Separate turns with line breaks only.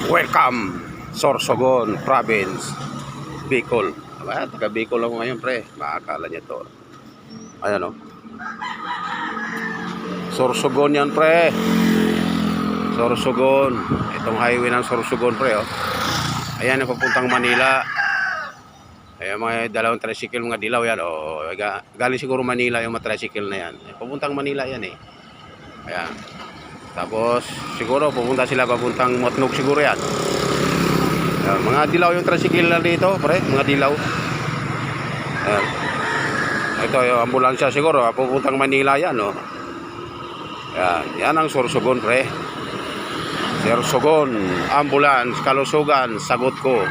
Welcome, Sorsogon Province, Bicol. Aba, taga Bicol ako ngayon, pre. Makakala niya to. Ayan o. Sorsogon yan, pre. Sorsogon. Itong highway ng Sorsogon, pre. Oh. Ayan, papuntang Manila. Ayan, mga dalawang tricycle, mga dilaw yan. Oh. Galing siguro Manila yung mga tricycle na yan. Papuntang Manila yan eh. Ayan. Tapos siguro pupunta sila papuntang Matnog siguro yan. Mga dilaw yung tricycle na dito, pre, mga dilaw. Ayan. Ito yung ambulansya siguro, pupuntang Manila yan, no. Ayan, yan ang Sorsogon, pre. Sorsogon, ambulance, kalusugan, sagot ko.